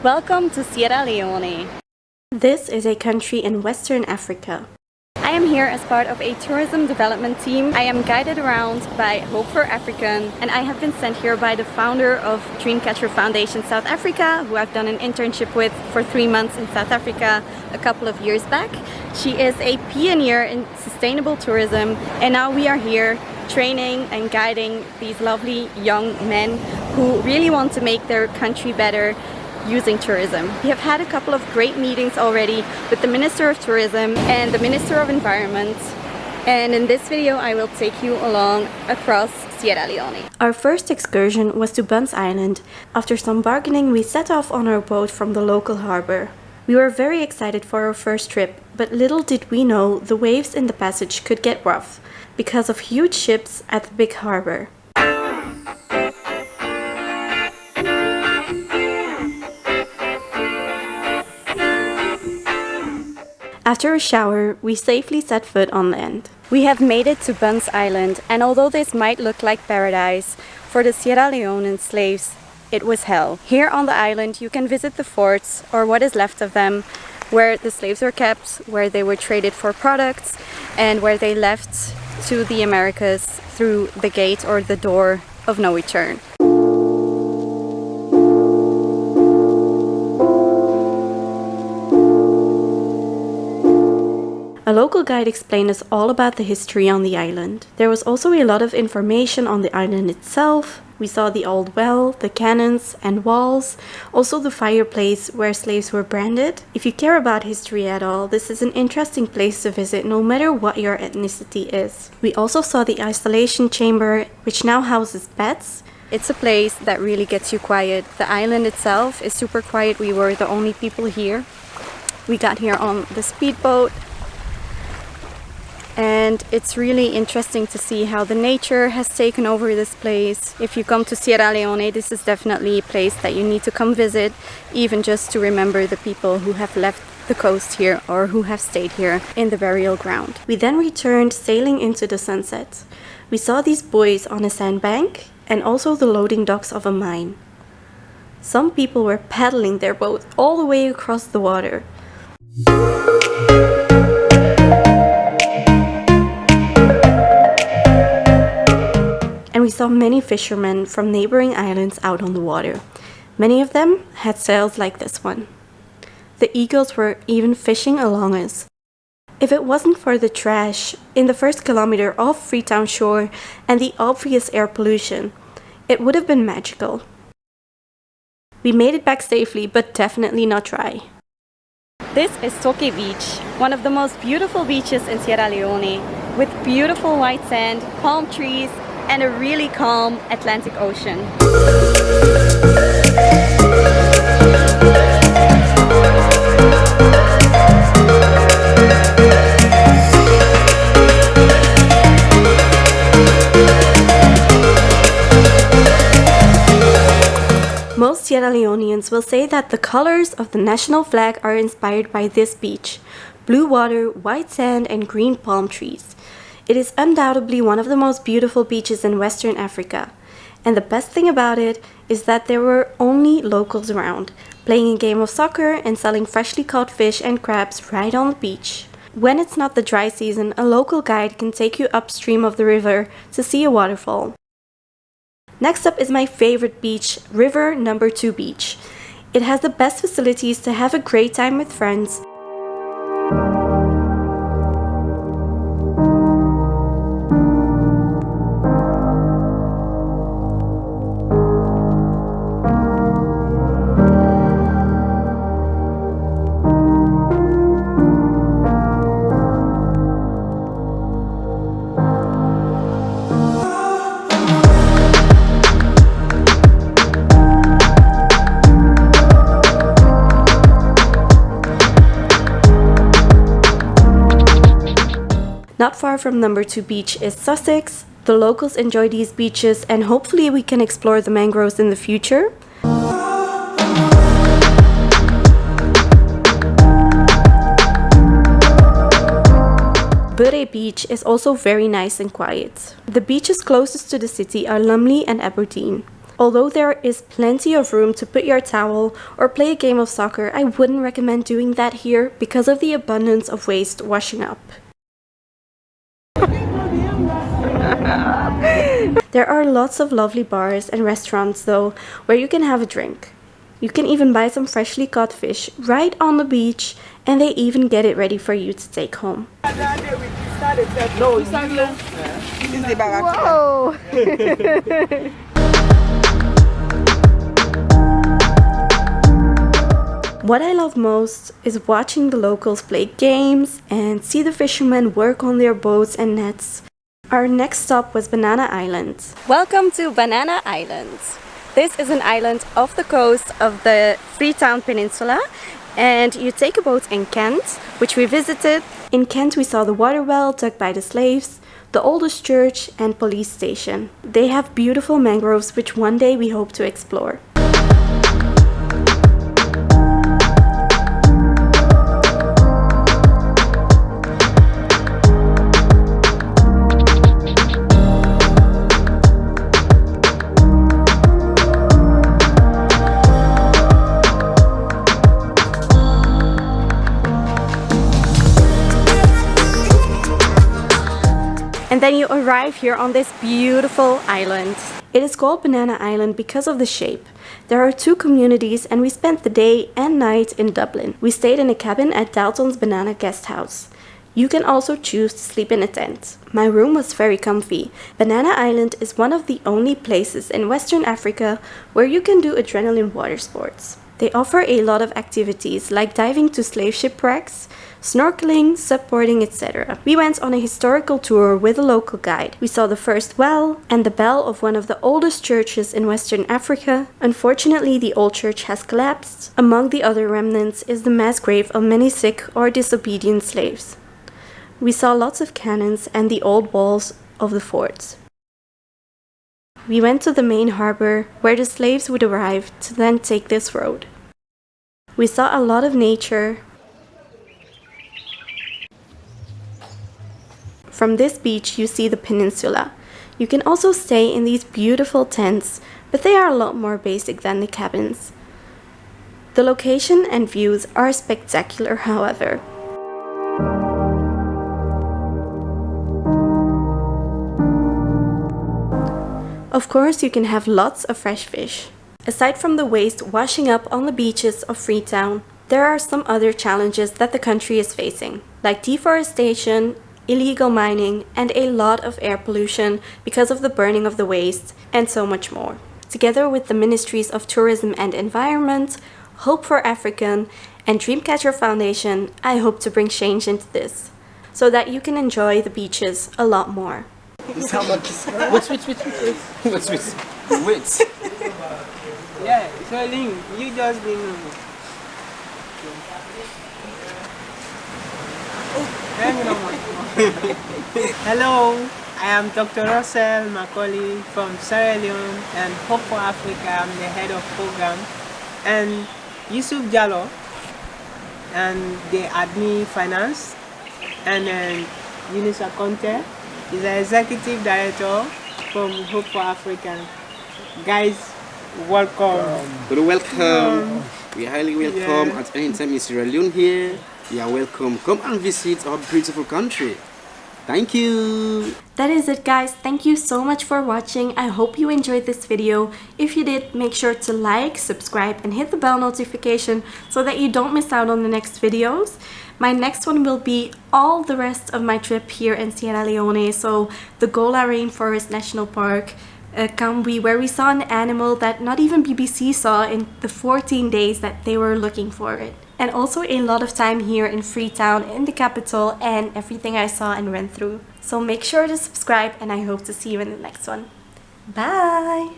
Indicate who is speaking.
Speaker 1: Welcome to Sierra Leone.
Speaker 2: This is a country in Western Africa.
Speaker 1: I am here as part of a tourism development team. I am guided around by Hope for African, and I have been sent here by the founder of Dreamcatcher Foundation South Africa, who I've done an internship with for 3 months in South Africa a couple of years back. She is a pioneer in sustainable tourism, and now we are here training and guiding these lovely young men who really want to make their country better using tourism. We have had a couple of great meetings already with the Minister of Tourism and the Minister of Environment, and in this video I will take you along across Sierra Leone.
Speaker 2: Our first excursion was to Bunce Island. After some bargaining, we set off on our boat from the local harbor. We were very excited for our first trip, but little did we know the waves in the passage could get rough because of huge ships at the big harbor. After a shower, we safely set foot on land.
Speaker 1: We have made it to Bunce Island, and although this might look like paradise, for the Sierra Leonean slaves, it was hell. Here on the island you can visit the forts, or what is left of them, where the slaves were kept, where they were traded for products, and where they left to the Americas through the gate or the door of no return.
Speaker 2: A local guide explained us all about the history on the island. There was also a lot of information on the island itself. We saw the old well, the cannons and walls, also the fireplace where slaves were branded. If you care about history at all, this is an interesting place to visit no matter what your ethnicity is. We also saw the isolation chamber, which now houses pets.
Speaker 1: It's a place that really gets you quiet. The island itself is super quiet. We were the only people here. We got here on the speedboat. And it's really interesting to see how the nature has taken over this place. If you come to Sierra Leone, this is definitely a place that you need to come visit, even just to remember the people who have left the coast here or who have stayed here in the burial ground.
Speaker 2: We then returned sailing into the sunset. We saw these buoys on a sandbank and also the loading docks of a mine. Some people were paddling their boat all the way across the water. And we saw many fishermen from neighboring islands out on the water. Many of them had sails like this one. The eagles were even fishing along us. If it wasn't for the trash in the first kilometer off Freetown shore and the obvious air pollution, it would have been magical. We made it back safely, but definitely not dry.
Speaker 1: This is Tokeh Beach, one of the most beautiful beaches in Sierra Leone, with beautiful white sand, palm trees, and a really calm Atlantic Ocean.
Speaker 2: Most Sierra Leoneans will say that the colors of the national flag are inspired by this beach: blue water, white sand, and green palm trees. It is undoubtedly one of the most beautiful beaches in Western Africa. And the best thing about it is that there were only locals around, playing a game of soccer and selling freshly caught fish and crabs right on the beach. When it's not the dry season, a local guide can take you upstream of the river to see a waterfall. Next up is my favorite beach, river No2 Beach. It has the best facilities to have a great time with friends. Not far from No2 Beach is Sussex. The locals enjoy these beaches and hopefully we can explore the mangroves in the future. Bureh Beach is also very nice and quiet. The beaches closest to the city are Lumley and Aberdeen. Although there is plenty of room to put your towel or play a game of soccer, I wouldn't recommend doing that here because of the abundance of waste washing up. There are lots of lovely bars and restaurants though, where you can have a drink. You can even buy some freshly caught fish right on the beach, and they even get it ready for you to take home.
Speaker 1: Whoa!
Speaker 2: What I love most is watching the locals play games and see the fishermen work on their boats and nets. Our next stop was Banana Island.
Speaker 1: Welcome to Banana Island. This is an island off the coast of the Freetown Peninsula, and you take a boat in Kent, which we visited.
Speaker 2: In Kent we saw the water well dug by the slaves, the oldest church and police station. They have beautiful mangroves which one day we hope to explore.
Speaker 1: And then you arrive here on this beautiful island.
Speaker 2: It is called Banana Island because of the shape. There are 2 communities and we spent the day and night in Dublin. We stayed in a cabin at Dalton's Banana Guesthouse. You can also choose to sleep in a tent. My room was very comfy. Banana Island is one of the only places in Western Africa where you can do adrenaline water sports. They offer a lot of activities like diving to slave shipwrecks, snorkeling, supboarding, etc. We went on a historical tour with a local guide. We saw the first well and the bell of one of the oldest churches in Western Africa. Unfortunately, the old church has collapsed. Among the other remnants is the mass grave of many sick or disobedient slaves. We saw lots of cannons and the old walls of the forts. We went to the main harbor where the slaves would arrive to then take this road. We saw a lot of nature. From this beach you see the peninsula. You can also stay in these beautiful tents, but they are a lot more basic than the cabins. The location and views are spectacular, however. Of course, you can have lots of fresh fish. Aside from the waste washing up on the beaches of Freetown, there are some other challenges that the country is facing, like deforestation, illegal mining, and a lot of air pollution because of the burning of the waste, and so much more. Together with the Ministries of Tourism and Environment, Hope for African, and Dreamcatcher Foundation, I hope to bring change into this, so that you can enjoy the beaches a lot more.
Speaker 3: What's
Speaker 4: Yeah, so Ling, you just been. Hello, I am Dr. Russell Macaulay from Sierra Leone and Hope for Africa. I'm the head of program. And Yusuf Jallo and the admin finance. And then Yunus Conte is the executive director from Hope for Africa. Guys, welcome.
Speaker 3: Welcome. We are highly welcome at any time in Sierra Leone here. You are welcome. Come and visit our beautiful country. Thank you.
Speaker 2: That is it, guys. Thank you so much for watching. I hope you enjoyed this video. If you did, make sure to like, subscribe, and hit the bell notification so that you don't miss out on the next videos. My next one will be all the rest of my trip here in Sierra Leone. So the Gola Rainforest National Park, Kambi, where we saw an animal that not even BBC saw in the 14 days that they were looking for it. And also a lot of time here in Freetown, in the capital, and everything I saw and went through. So make sure to subscribe, and I hope to see you in the next one. Bye!